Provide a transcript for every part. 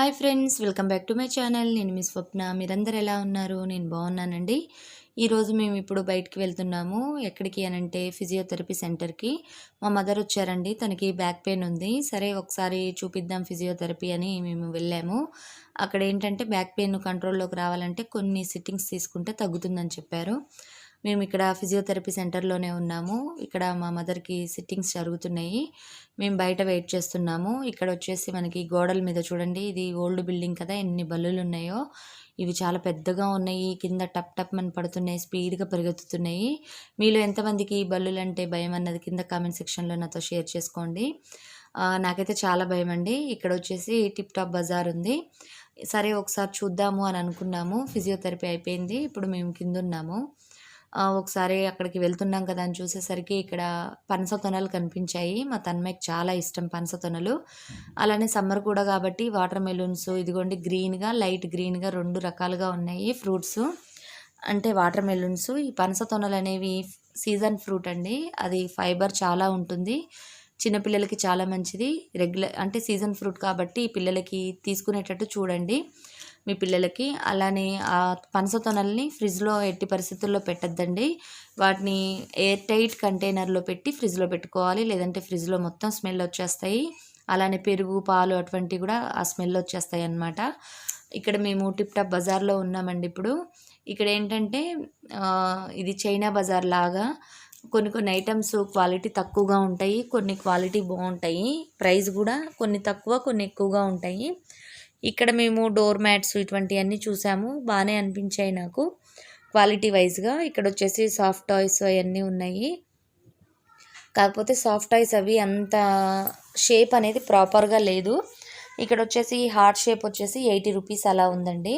Hi friends, welcome back to my channel. నేను మీ స్వప్న. మీరందరూ ఎలా ఉన్నారు? నేను బాగున్నానండి. ఈరోజు మేము ఇప్పుడు బయటికి వెళ్తున్నాము. ఎక్కడికి అనంటే ఫిజియోథెరపీ సెంటర్కి. మా మదర్ వచ్చారండి. తనకి బ్యాక్ పెయిన్ ఉంది. సరే ఒకసారి చూపిద్దాం ఫిజియోథెరపీ అని మేము వెళ్ళాము. అక్కడ ఏంటంటే బ్యాక్ పెయిన్ కంట్రోల్లోకి రావాలంటే కొన్ని సిట్టింగ్స్ తీసుకుంటే తగ్గుతుందని చెప్పారు. మేము ఇక్కడ ఫిజియోథెరపీ సెంటర్లోనే ఉన్నాము. ఇక్కడ మా మదర్కి సిట్టింగ్స్ జరుగుతున్నాయి. మేము బయట వెయిట్ చేస్తున్నాము. ఇక్కడ వచ్చేసి మనకి గోడల మీద చూడండి, ఇది ఓల్డ్ బిల్డింగ్ కదా, ఎన్ని బల్లులు ఉన్నాయో. ఇవి చాలా పెద్దగా ఉన్నాయి. కింద టప్ టప్ అని పడుతున్నాయి, స్పీడ్గా పరిగెత్తుతున్నాయి. మీలో ఎంతమందికి ఈ బల్లులు అంటే భయం అన్నది కింద కామెంట్ సెక్షన్లో నాతో షేర్ చేసుకోండి. నాకైతే చాలా భయం అండి. ఇక్కడ వచ్చేసి టిప్ టాప్ బజార్ ఉంది. సరే ఒకసారి చూద్దాము అని అనుకున్నాము. ఫిజియోథెరపీ అయిపోయింది. ఇప్పుడు మేము కింద ఉన్నాము. ఒకసారి అక్కడికి వెళ్తున్నాం కదా అని చూసేసరికి ఇక్కడ పనస తొనలు కనిపించాయి. మా తన్మయ్యకి చాలా ఇష్టం పనస తొనలు. అలానే సమ్మర్ కూడా కాబట్టి వాటర్ మెలూన్స్, ఇదిగోండి గ్రీన్గా, లైట్ గ్రీన్గా 2 రకాలుగా ఉన్నాయి ఫ్రూట్స్. అంటే వాటర్ మెలూన్స్. ఈ పనస తొనలు అనేవి సీజన్ ఫ్రూట్ అండి. అది ఫైబర్ చాలా ఉంటుంది. చిన్నపిల్లలకి చాలా మంచిది. అంటే సీజన్ ఫ్రూట్ కాబట్టి పిల్లలకి తీసుకునేటట్టు చూడండి మీ పిల్లలకి. అలానే ఆ పనస తొనల్ని ఫ్రిడ్జ్లో ఎట్టి పరిస్థితుల్లో పెట్టద్దండి. వాటిని ఎయిర్ టైట్ కంటైనర్లో పెట్టి ఫ్రిడ్జ్లో పెట్టుకోవాలి. లేదంటే ఫ్రిడ్జ్లో మొత్తం స్మెల్ వచ్చేస్తాయి. అలానే పెరుగు, పాలు అటువంటివి కూడా ఆ స్మెల్ వచ్చేస్తాయి అన్నమాట. ఇక్కడ మేము టిప్ టాప్ బజార్లో ఉన్నామండి ఇప్పుడు. ఇక్కడ ఏంటంటే ఇది చైనా బజార్ లాగా కొన్ని ఐటమ్స్ క్వాలిటీ తక్కువగా ఉంటాయి, కొన్ని క్వాలిటీ బాగుంటాయి. ప్రైస్ కూడా కొన్ని తక్కువ, కొన్ని ఎక్కువగా ఉంటాయి. ఇక్కడ మేము డోర్ మ్యాట్స్ ఇటువంటివన్నీ చూసాము. బాగానే అనిపించాయి నాకు క్వాలిటీ వైజ్గా. ఇక్కడ వచ్చేసి సాఫ్ట్ టాయ్స్ అవన్నీ ఉన్నాయి. కాకపోతే సాఫ్ట్ టాయ్స్ అవి అంత షేప్ అనేది ప్రాపర్గా లేదు. ఇక్కడ వచ్చేసి హార్ట్ షేప్ వచ్చేసి 80 రూపీస్ అలా ఉందండి.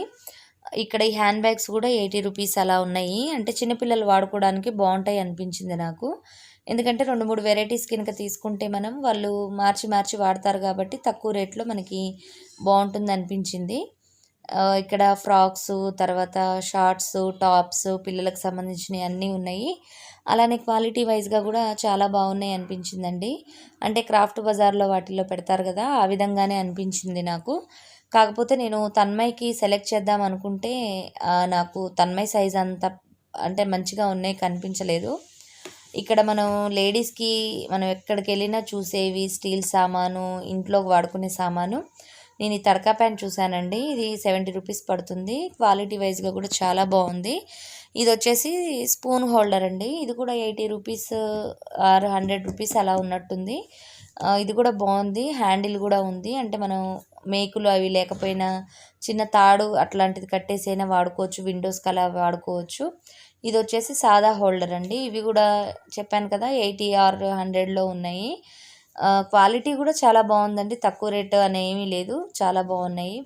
ఇక్కడ ఈ హ్యాండ్ బ్యాగ్స్ కూడా 80 రూపీస్ అలా ఉన్నాయి. అంటే చిన్నపిల్లలు వాడుకోవడానికి బాగుంటాయి అనిపించింది నాకు. ఎందుకంటే 2-3 వెరైటీస్ కనుక తీసుకుంటే మనం వాళ్ళు మార్చి వాడతారు కాబట్టి తక్కువ రేట్లో మనకి బాగుంటుంది అనిపించింది. ఇక్కడ ఫ్రాక్స్, తర్వాత షార్ట్స్, టాప్స్, పిల్లలకు సంబంధించినవి అన్నీ ఉన్నాయి. అలానే క్వాలిటీ వైజ్గా కూడా చాలా బాగున్నాయి అనిపించిందండి. అంటే క్రాఫ్ట్ బజార్లో వాటిల్లో పెడతారు కదా, ఆ విధంగానే అనిపించింది నాకు. కాకపోతే నేను తన్మయ్యకి సెలెక్ట్ చేద్దాం అనుకుంటే నాకు తన్మయ్ సైజ్ అంత అంటే మంచిగా ఉన్నాయి కనిపించలేదు. ఇక్కడ మనం లేడీస్కి మనం ఎక్కడికి వెళ్ళినా చూసేవి స్టీల్ సామాను, ఇంట్లోకి వాడుకునే సామాను. నేను ఈ తడకా ప్యాంట్ చూశానండి. ఇది 70 రూపీస్ పడుతుంది. క్వాలిటీ వైజ్గా కూడా చాలా బాగుంది. ఇది వచ్చేసి స్పూన్ హోల్డర్ అండి. ఇది కూడా 80 రూపీస్ ఆర్ 100 రూపీస్ అలా ఉన్నట్టుంది. ఇది కూడా బాగుంది. హ్యాండిల్ కూడా ఉంది. అంటే మనం మేకులు అవి లేకపోయినా చిన్న తాడు అట్లాంటిది కట్టేసైనా వాడుకోవచ్చు. విండోస్కి అలా వాడుకోవచ్చు. ఇది వచ్చేసి సాదా హోల్డర్ అండి. ఇవి కూడా చెప్పాను కదా 80 ఆర్ 100లో ఉన్నాయి. క్వాలిటీ కూడా చాలా బాగుందండి. తక్కువ రేటు అనేమీ లేదు, చాలా బాగున్నాయి.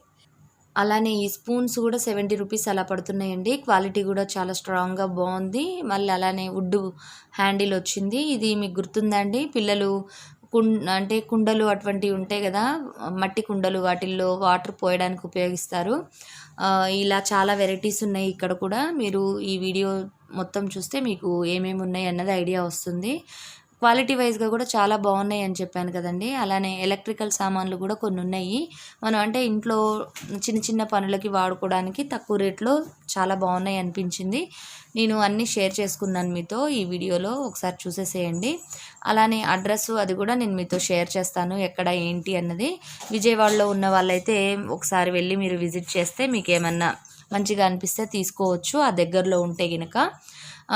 అలానే ఈ స్పూన్స్ కూడా 70 రూపీస్ అలా పడుతున్నాయండి. క్వాలిటీ కూడా చాలా స్ట్రాంగ్గా బాగుంది. మళ్ళీ అలానే వుడ్ హ్యాండిల్ వచ్చింది. ఇది మీకు గుర్తుందండి, పిల్లలు అంటే కుండలు అటువంటివి ఉంటాయి కదా, మట్టి కుండలు, వాటిల్లో వాటర్ పోయడానికి ఉపయోగిస్తారు. ఇలా చాలా వెరైటీస్ ఉన్నాయి ఇక్కడ కూడా. మీరు ఈ వీడియో మొత్తం చూస్తే మీకు ఏమేమి ఉన్నాయి అన్నది ఐడియా వస్తుంది. క్వాలిటీ వైజ్గా కూడా చాలా బాగున్నాయి అని చెప్పాను కదండి. అలానే ఎలక్ట్రికల్ సామాన్లు కూడా కొన్ని ఉన్నాయి. మనం అంటే ఇంట్లో చిన్న పనులకి వాడుకోవడానికి తక్కువ రేట్లో చాలా బాగున్నాయి అనిపించింది. నేను అన్నీ షేర్ చేసుకున్నాను మీతో ఈ వీడియోలో, ఒకసారి చూసేసేయండి. అలానే అడ్రస్ అది కూడా నేను మీతో షేర్ చేస్తాను, ఎక్కడ ఏంటి అన్నది. విజయవాడలో ఉన్న వాళ్ళైతే ఒకసారి వెళ్ళి మీరు విజిట్ చేస్తే మీకు ఏమన్నా మంచిగా అనిపిస్తే తీసుకోవచ్చు, ఆ దగ్గరలో ఉంటే కనుక.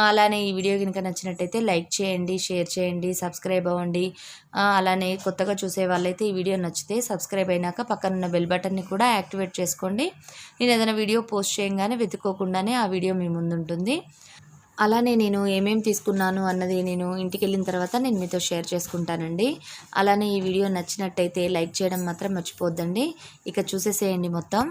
అలానే ఈ వీడియో కనుక నచ్చినట్టయితే లైక్ చేయండి, షేర్ చేయండి, సబ్స్క్రైబ్ అవ్వండి. అలానే కొత్తగా చూసే వాళ్ళైతే ఈ వీడియో నచ్చితే సబ్స్క్రైబ్ అయినాక పక్కనున్న బెల్ బటన్ని కూడా యాక్టివేట్ చేసుకోండి. నేను ఏదైనా వీడియో పోస్ట్ చేయగానే వెతుక్కోకుండానే ఆ వీడియో మీ ముందుంటుంది. అలానే నేను ఏమేమి తీసుకున్నాను అన్నది నేను ఇంటికి వెళ్ళిన తర్వాత నేను మీతో షేర్ చేసుకుంటానండి. అలానే ఈ వీడియో నచ్చినట్టయితే లైక్ చేయడం మాత్రం మర్చిపోద్దండి. ఇక చూసేసేయండి మొత్తం.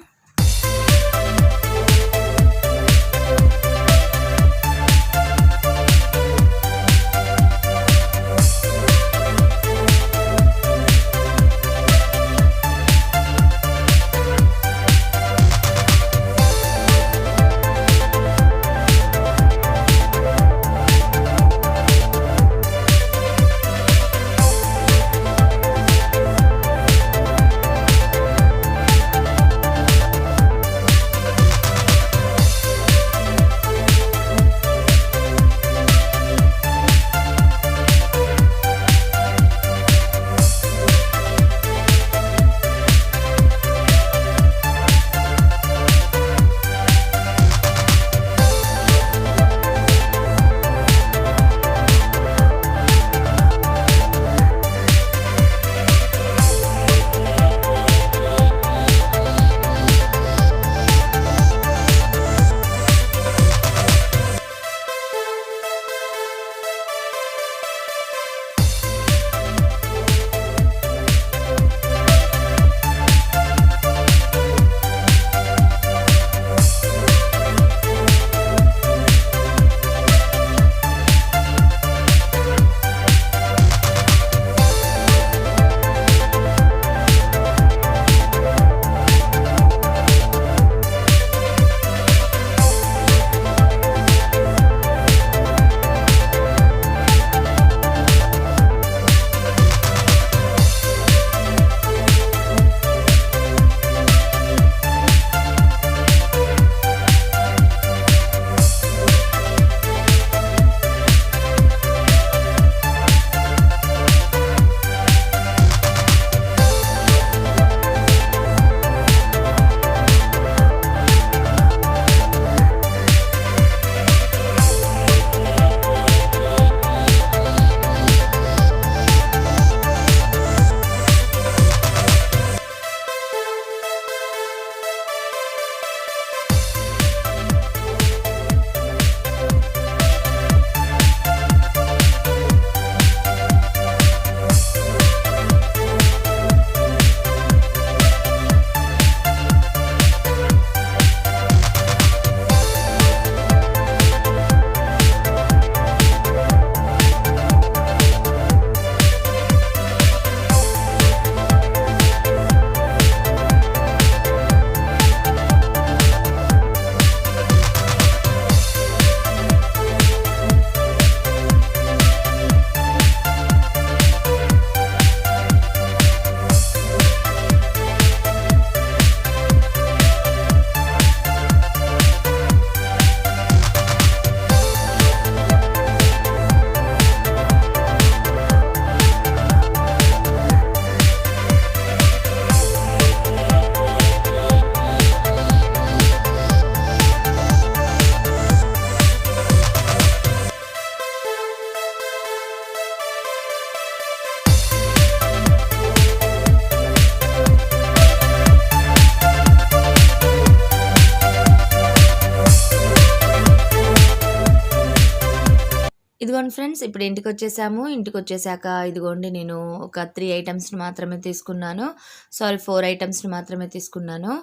ఇదిగోండి ఫ్రెండ్స్, ఇప్పుడు ఇంటికొచ్చేసాము. ఇంటికొచ్చేసాక ఇదిగోండి నేను ఒక 3 ఐటెమ్స్‌ని మాత్రమే తీసుకున్నాను. సారీ 4 ఐటెమ్స్‌ని మాత్రమే తీసుకున్నాను.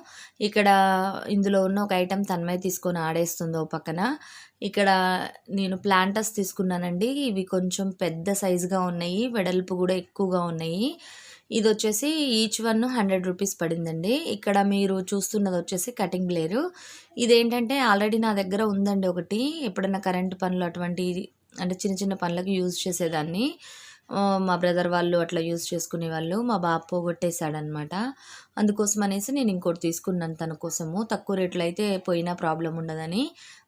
ఇక్కడ ఇందులో ఉన్న ఒక ఐటెమ్ తన్మయ్ తీసుకొని ఆడేస్తుంది ఓ పక్కన. ఇక్కడ నేను ప్లాంటర్స్ తీసుకున్నానండి. ఇవి కొంచెం పెద్ద సైజుగా ఉన్నాయి. వెడల్పు గూడా ఎక్కువగా ఉన్నాయి. ఇదొచ్చేసి ఈచ్ వన్ 100 రూపీస్ పడిందండి. ఇక్కడ మీరు చూస్తున్నదొచ్చేసి కటింగ్ బ్లేరు. ఇదేంటంటే ఆల్రెడీ నా దగ్గర ఉందండి ఒకటి. ఎప్పుడన్నా కరెంట్ పనులు అటువంటి అంటే చిన్న చిన్న పనులకి యూజ్ చేసేదాన్ని. మా బ్రదర్ వాళ్ళు అట్లా యూజ్ చేసుకునేవాళ్ళు. మా బాబు పోగొట్టేసాడనమాట. అందుకోసం అనేసి నేను ఇంకోటి తీసుకున్నాను తన కోసము. తక్కువ రేట్‌లో అయితే పోయినా ప్రాబ్లమ్ ఉండదని.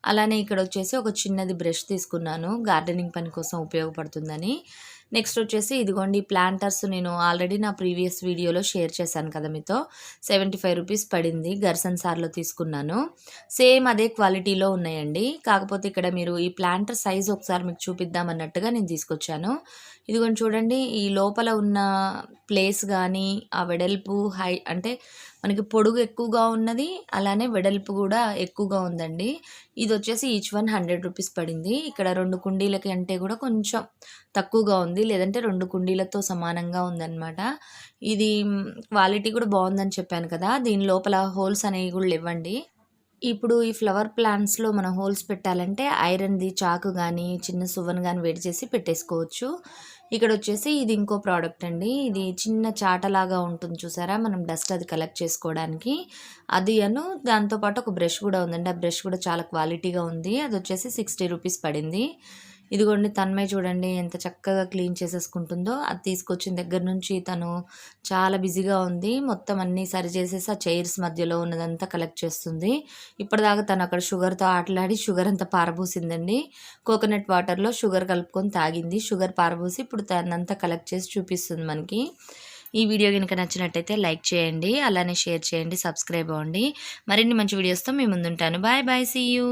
అలానే ఇక్కడొచ్చేసి ఒక చిన్నది బ్రష్ తీసుకున్నాను. గార్డెనింగ్ పని కోసం ఉపయోగపడుతుందని. నెక్స్ట్ వచ్చేసి ఇదిగోండి ప్లాంటర్స్ నేను ఆల్రెడీ నా ప్రీవియస్ వీడియోలో షేర్ చేశాను కదా మీతో. 75 రూపీస్ పడింది. గర్సన్సార్‌లో తీసుకున్నాను. సేమ్ అదే క్వాలిటీలో ఉన్నాయండి. కాకపోతే ఇక్కడ మీరు ఈ ప్లాంటర్ సైజ్ ఒకసారి మీకు చూపిద్దాం అన్నట్టుగా నేను తీసుకొచ్చాను. ఇదిగోండి చూడండి, ఈ లోపల ఉన్న ప్లేస్ గానీ, ఆ వెడల్పు అంటే మనకి పొడుగు ఎక్కువగా ఉన్నది. అలానే వెడల్పు గూడా ఎక్కువగా ఉందండి. ఇదొచ్చేసి ఈచ్ వన్ 100 రూపీస్ పడింది. ఇక్కడ 2 కుండీలకి అంటే గూడా కొంచెం తక్కువగా ఉంది. లేదంటే 2 కుండీలతో సమానంగా ఉందనమాట. ఇది క్వాలిటీ కూడా బావుందని చెప్పాను కదా! దీని లోపల హోల్స్ అనేవి గూడా లెవ్వండి. ఇప్పుడు ఈ ఫ్లవర్ ప్లాంట్స్‌లో మనం హోల్స్ పెట్టాలంటే ఐరన్‌ది చాకు గానీ, చిన్న సువ్వను గానీ వేడి చేసి పెట్టేసుకోవచ్చు. ఇక్కడొచ్చేసి ఇది ఇంకో ప్రోడక్ట్ అండి. ఇది చిన్న చాటలాగా ఉంటుంది చూసారా? మనం డస్ట్ అది కలెక్ట్ చేసుకోవడానికి. అది దాంతో పాటు ఒక బ్రష్ గూడా ఉందండి. ఆ బ్రష్ కూడా చాలా క్వాలిటీగా ఉంది. అదొచ్చేసి 60 రూపీస్ పడింది. ఇదిగోండి తన్మయ్ చూడండి ఎంత చక్కగా క్లీన్ చేసేసుకుంటుందో. అది తీసుకొచ్చిన దగ్గర నుంచి తను చాలా బిజీగా ఉంది. మొత్తం అన్నీ సరి చేసేసి ఆ చైర్స్ మధ్యలో ఉన్నదంతా కలెక్ట్ చేస్తుంది. ఇప్పటిదాకా తను అక్కడ షుగర్‌తో ఆటలాడి షుగర్ అంతా పారబోసిందండి. కోకోనట్ వాటర్‌లో షుగర్ కలుపుకొని తాగింది. షుగర్ పారబోసి ఇప్పుడు తనంతా కలెక్ట్ చేసి చూపిస్తుంది మనకి. ఈ వీడియో గనుక నచ్చినట్టయితే లైక్ చేయండి. అలానే షేర్ చేయండి. సబ్స్క్రైబ్ అవ్వండి. మరిన్ని మంచి వీడియోస్‌తో మీ ముందుంటాను. Bye bye. See you.